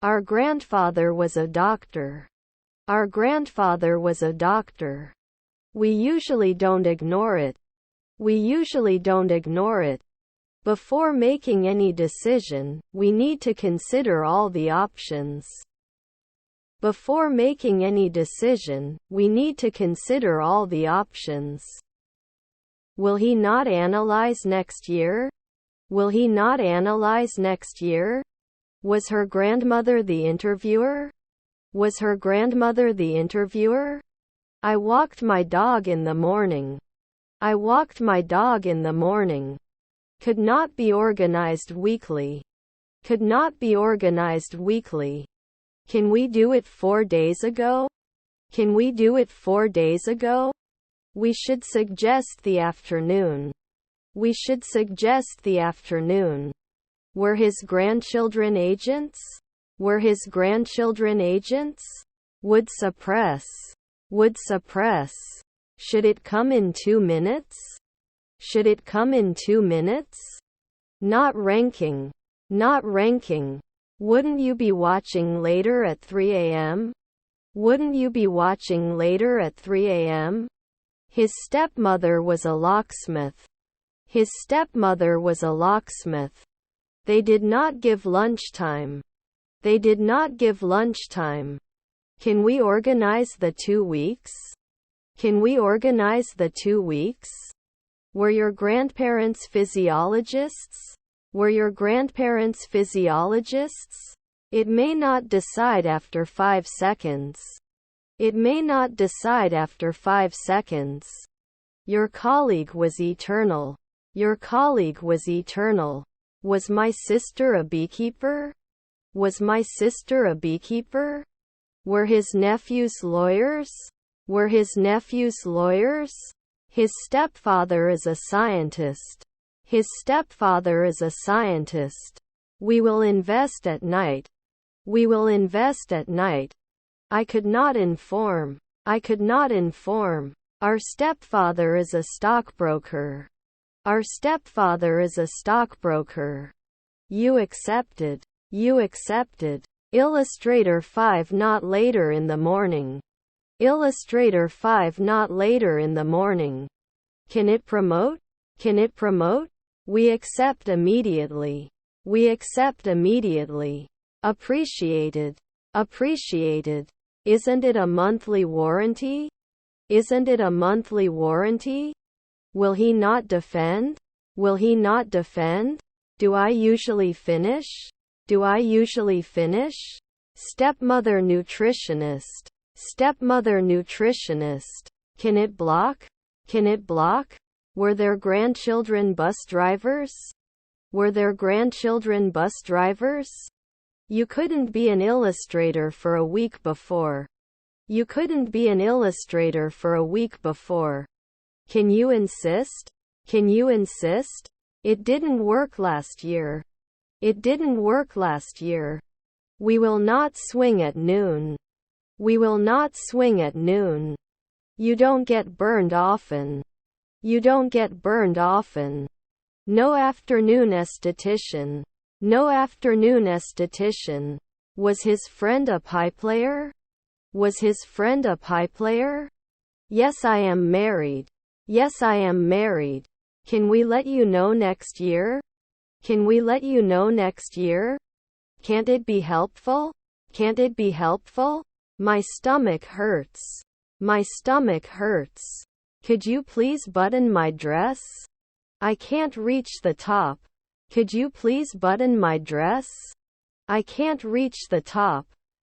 Our grandfather was a doctor. Our grandfather was a doctor. We usually don't ignore it. We usually don't ignore it. Before making any decision, we need to consider all the options. Before making any decision, we need to consider all the options. Will he not analyze next year? Will he not analyze next year? Was her grandmother the interviewer? Was her grandmother the interviewer? I walked my dog in the morning. I walked my dog in the morning. Could not be organized weekly. Could not be organized weekly. Can we do it 4 days ago? Can we do it 4 days ago? We should suggest the afternoon. We should suggest the afternoon. Were his grandchildren agents? Were his grandchildren agents? Would suppress. Would suppress. Should it come in 2 minutes? Should it come in 2 minutes? Not ranking. Not ranking. Wouldn't you be watching later at 3 a.m.? Wouldn't you be watching later at 3 a.m.? His stepmother was a locksmith. His stepmother was a locksmith. They did not give lunchtime. They did not give lunchtime. Can we organize the 2 weeks? Can we organize the 2 weeks? Were your grandparents physiologists? Were your grandparents physiologists? It may not decide after 5 seconds. It may not decide after 5 seconds. Your colleague was eternal. Your colleague was eternal. Was my sister a beekeeper? Was my sister a beekeeper? Were his nephews lawyers? Were his nephews lawyers? His stepfather is a scientist. His stepfather is a scientist. We will invest at night. We will invest at night. I could not inform. I could not inform. Our stepfather is a stockbroker. Our stepfather is a stockbroker. You accepted. You accepted. Illustrator 5 not later in the morning. Illustrator 5 not later in the morning. Can it promote? Can it promote? We accept immediately. We accept immediately. Appreciated. Appreciated. Isn't it a monthly warranty? Isn't it a monthly warranty? Will he not defend? Will he not defend? Do I usually finish? Do I usually finish? Stepmother nutritionist. Stepmother nutritionist. Can it block? Can it block? Were their grandchildren bus drivers? Were their grandchildren bus drivers? You couldn't be an illustrator for a week before. You couldn't be an illustrator for a week before. Can you insist? Can you insist? It didn't work last year. It didn't work last year. We will not swing at noon. We will not swing at noon. You don't get burned often. You don't get burned often. No afternoon esthetician. No afternoon esthetician. Was his friend a pie player? Was his friend a pie player? Yes, I am married. Yes, I am married. Can we let you know next year? Can we let you know next year? Can't it be helpful? Can't it be helpful? My stomach hurts. My stomach hurts. Could you please button my dress? I can't reach the top. Could you please button my dress? I can't reach the top.